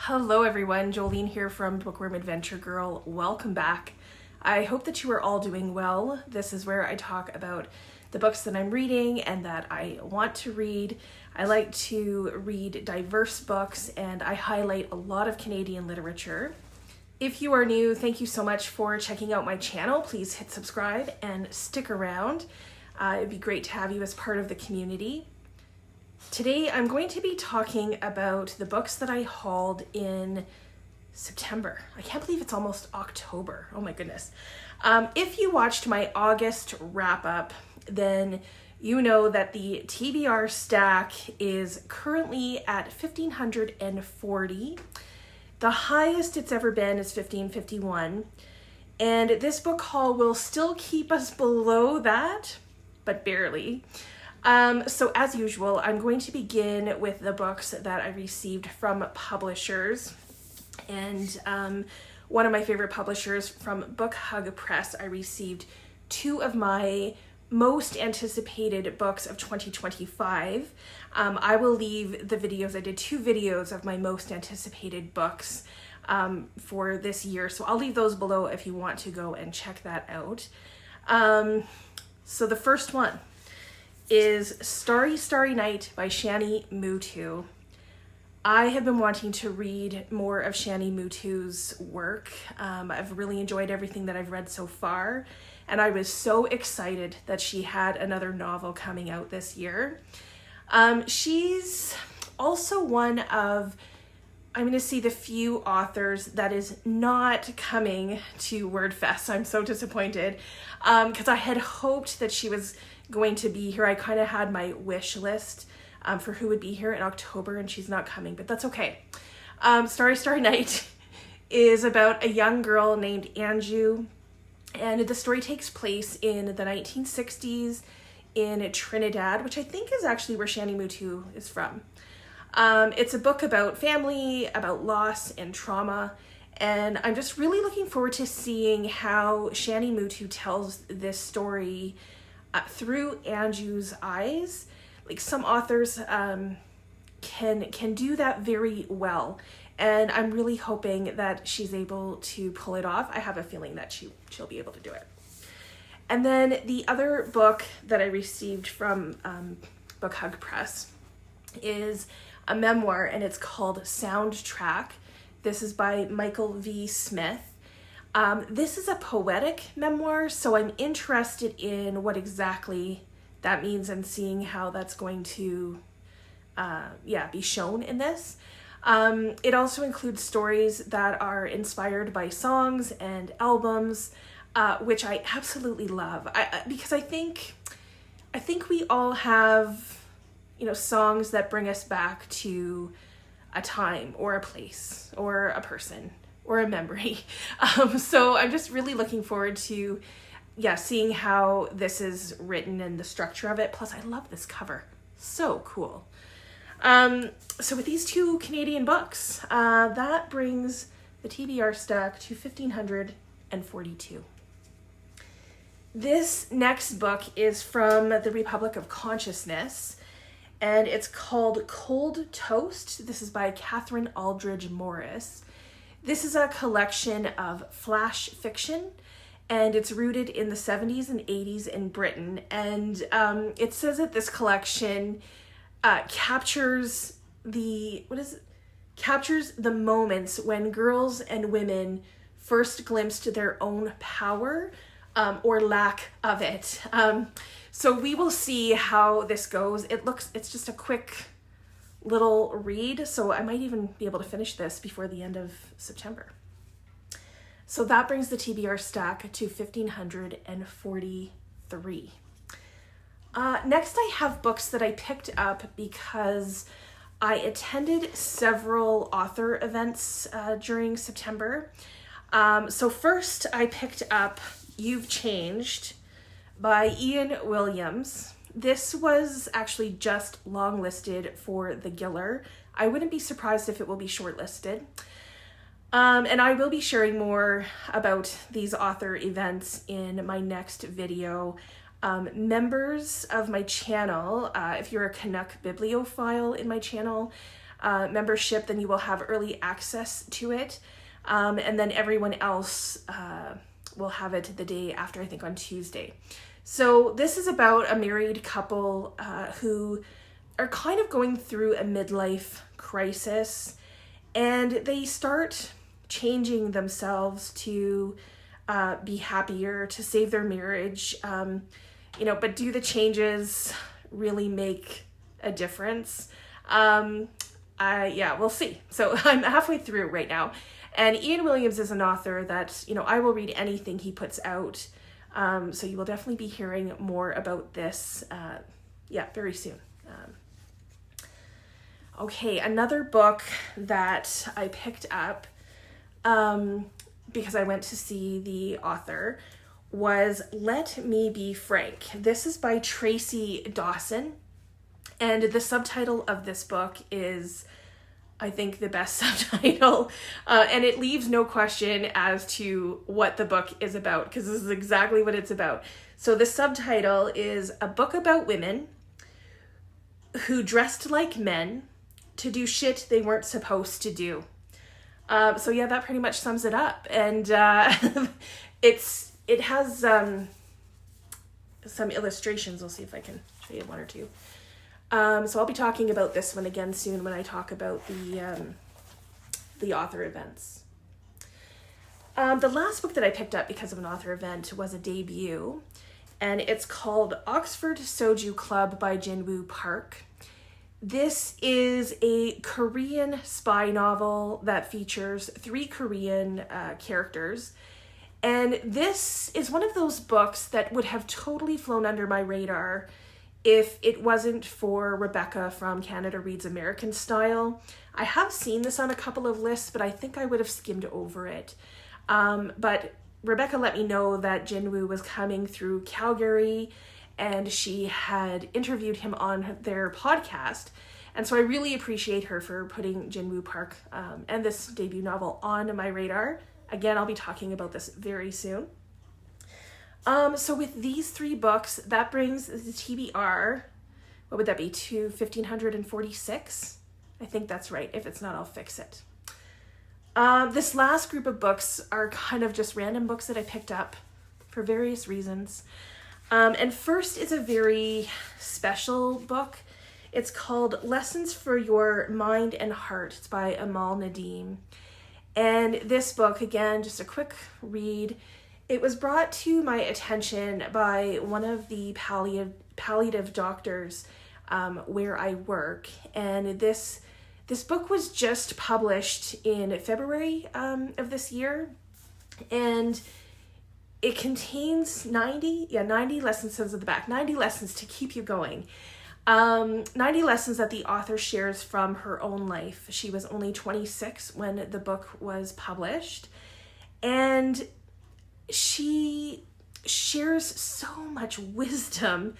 Hello everyone, Jolene here from Bookworm Adventure Girl. Welcome back. I hope that you are all doing well. This is where I talk about the books that I'm reading and that I want to read. I like to read diverse books and I highlight a lot of Canadian literature. If you are new, thank you so much for checking out my channel. Please hit subscribe and stick around. It'd be great to have you as part of the community. Today I'm going to be talking about the books that I hauled in September. I can't believe it's almost October. Oh my goodness. If you watched my August wrap up, then you know that the TBR stack is currently at 1,540. The highest it's ever been is 1,551. And this book haul will still keep us below that, but barely. So as usual, I'm going to begin with the books that I received from publishers. And one of my favorite publishers from Book Hug Press, I received two of my most anticipated books of 2025. I will leave the videos. I did 2 videos of my most anticipated books for this year. So I'll leave those below if you want to go and check that out. So the first one is Starry, Starry Night by Shani Mootoo. I have been wanting to read more of Shani Mootoo's work. I've really enjoyed everything that I've read so far, and I was so excited that she had another novel coming out this year. She's also one of, I'm going to see the few authors that is not coming to WordFest. I'm so disappointed because I had hoped that she was going to be here. I kind of had my wish list for who would be here in October, and she's not coming, but that's okay. Starry, Starry Night is about a young girl named Anju, and the story takes place in the 1960s in Trinidad, which I think is actually where Shani Mootoo is from. It's a book about family, about loss and trauma, and I'm just really looking forward to seeing how Shani Mootoo tells this story through Anju's eyes. Like, some authors can do that very well, and I'm really hoping that she's able to pull it off. I have a feeling that she'll be able to do it. And then the other book that I received from Book Hug Press is a memoir, and it's called Soundtrack. This is by Michael V. Smith. This is a poetic memoir, so I'm interested in what exactly that means and seeing how that's going to be shown in this. It also includes stories that are inspired by songs and albums, which I absolutely love. Because I think we all have, songs that bring us back to a time or a place or a person or a memory. So I'm just really looking forward to seeing how this is written and the structure of it. Plus, I love this cover. So cool. So with these 2 Canadian books, that brings the TBR stack to 1,542. This next book is from the Republic of Consciousness, and it's called Cold Toast. This is by Kathryn Aldridge-Morris. This is a collection of flash fiction, and it's rooted in the 70s and 80s in Britain. And it says that this collection captures the moments when girls and women first glimpsed their own power or lack of it. So we will see how this goes. It's just a quick little read, so I might even be able to finish this before the end of September. So that brings the TBR stack to 1,543. Next, I have books that I picked up because I attended several author events during September. So first, I picked up You've Changed by Ian Williams. This was actually just longlisted for the Giller. I wouldn't be surprised if it will be shortlisted. And I will be sharing more about these author events in my next video. Members of my channel, if you're a Canuck bibliophile in my channel, membership, then you will have early access to it. And then everyone else will have it the day after, I think on Tuesday. So this is about a married couple who are kind of going through a midlife crisis, and they start changing themselves to be happier, to save their marriage, but do the changes really make a difference? We'll see. So I'm halfway through right now, and Ian Williams is an author that, I will read anything he puts out. So you will definitely be hearing more about this, very soon. Okay, another book that I picked up because I went to see the author was Let Me Be Frank. This is by Tracy Dawson, and the subtitle of this book is, I think, the best subtitle, and it leaves no question as to what the book is about, because this is exactly what it's about. So the subtitle is A Book About Women Who Dressed Like Men to Do Shit They Weren't Supposed to Do. That pretty much sums it up. And it has some illustrations. We'll see if I can show you one or two. So I'll be talking about this one again soon when I talk about the author events. The last book that I picked up because of an author event was a debut, and it's called Oxford Soju Club by Jinwoo Park. This is a Korean spy novel that features 3 Korean characters. And this is one of those books that would have totally flown under my radar if it wasn't for Rebecca from Canada Reads American Style. I have seen this on a couple of lists, but I think I would have skimmed over it. But Rebecca let me know that Jinwoo was coming through Calgary, and she had interviewed him on their podcast. And so I really appreciate her for putting Jinwoo Park and this debut novel on my radar. Again, I'll be talking about this very soon. So with these 3 books, that brings the TBR, what would that be, to 1,546? I think that's right. If it's not, I'll fix it. This last group of books are kind of just random books that I picked up for various reasons. And first is a very special book. It's called Lessons for Your Mind and Heart. It's by Amal Nadeem. And this book, again, just a quick read. It was brought to my attention by one of the palliative doctors where I work. And this book was just published in February of this year. And it contains 90 lessons, says at the back, 90 lessons to keep you going. 90 lessons that the author shares from her own life. She was only 26 when the book was published. And she shares so much wisdom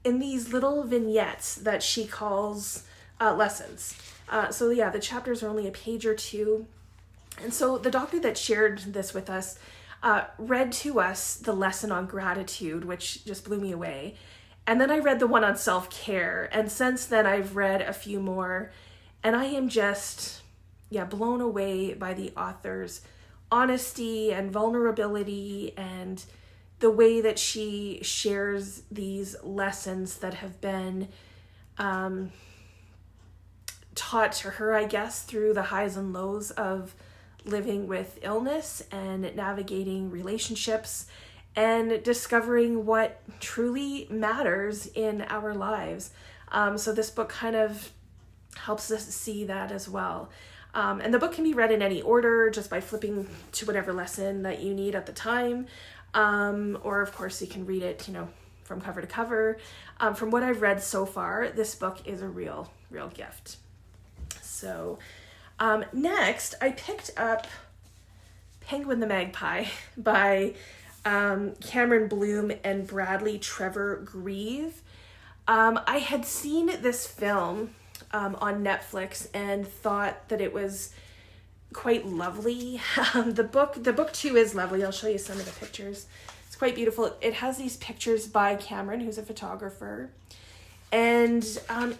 in these little vignettes that she calls lessons. The chapters are only a page or 2. And so the doctor that shared this with us read to us the lesson on gratitude, which just blew me away. And then I read the one on self-care. And since then I've read a few more, and I am just, blown away by the author's honesty and vulnerability and the way that she shares these lessons that have been taught to her, I guess, through the highs and lows of living with illness and navigating relationships and discovering what truly matters in our lives. So this book kind of helps us see that as well. And the book can be read in any order just by flipping to whatever lesson that you need at the time. Or of course you can read it, from cover to cover. From what I've read so far, this book is a real gift. So next I picked up Penguin the Magpie by Cameron Bloom and Bradley Trevor Greive. I had seen this film on Netflix and thought that it was quite lovely. The book too is lovely. I'll show you some of the pictures. It's quite beautiful. It has these pictures by Cameron, who's a photographer, And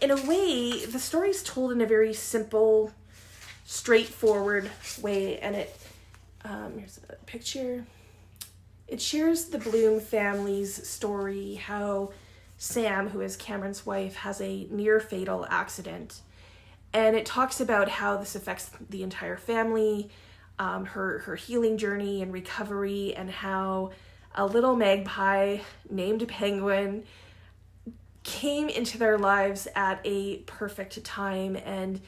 in a way, the story's told in a very simple, straightforward way. And it, here's a picture. It shares the Bloom family's story, how Sam, who is Cameron's wife, has a near-fatal accident. And it talks about how this affects the entire family, her healing journey and recovery, and how a little magpie named Penguin came into their lives at a perfect time, and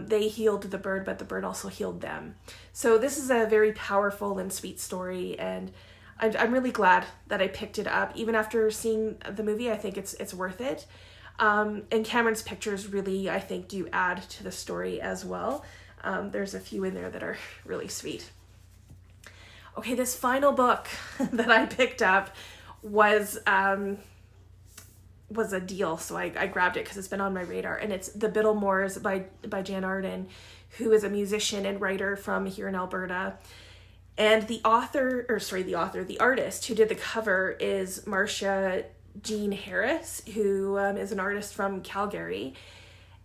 they healed the bird, but the bird also healed them. So this is a very powerful and sweet story, and I'm really glad that I picked it up. Even after seeing the movie, I think it's worth it. And Cameron's pictures really, I think, do add to the story as well. There's a few in there that are really sweet. Okay, this final book that I picked up was a deal, so I grabbed it because it's been on my radar, and it's The Bittlemores by Jann Arden, who is a musician and writer from here in Alberta. And the artist who did the cover is Marcia Jean Harris, who is an artist from Calgary.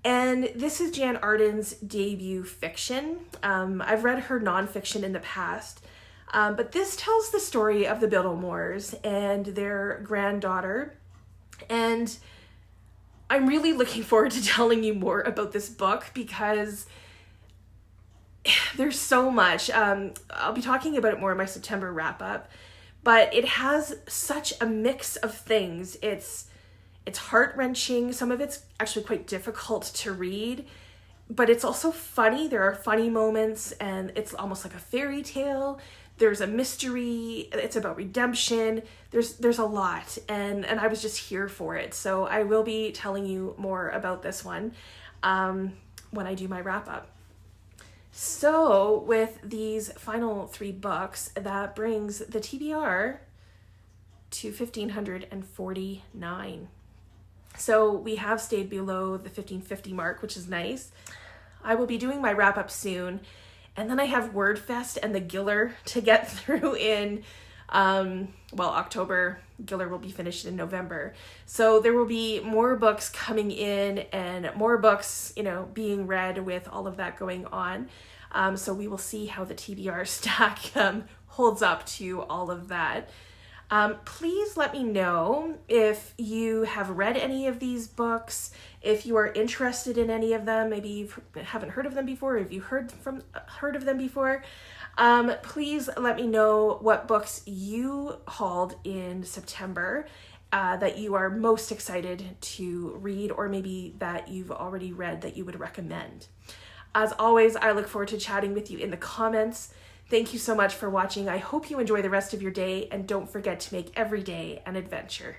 And this is Jann Arden's debut fiction. I've read her nonfiction in the past, but this tells the story of the Bittlemores and their granddaughter. And I'm really looking forward to telling you more about this book because there's so much. I'll be talking about it more in my September wrap up, but it has such a mix of things. It's heart-wrenching. Some of it's actually quite difficult to read, but it's also funny. There are funny moments, and it's almost like a fairy tale. There's a mystery. It's about redemption. There's a lot, and I was just here for it. So I will be telling you more about this one when I do my wrap-up. So with these final 3 books, that brings the TBR to 1,549. So we have stayed below the 1,550 mark, which is nice. I will be doing my wrap up soon. And then I have WordFest and the Giller to get through in, October. Giller will be finished in November. So there will be more books coming in and more books, being read with all of that going on. So we will see how the TBR stack holds up to all of that. Please let me know if you have read any of these books, if you are interested in any of them, maybe you haven't heard of them before, or if you heard of them before. Please let me know what books you hauled in September that you are most excited to read, or maybe that you've already read that you would recommend. As always, I look forward to chatting with you in the comments. Thank you so much for watching. I hope you enjoy the rest of your day, and don't forget to make every day an adventure.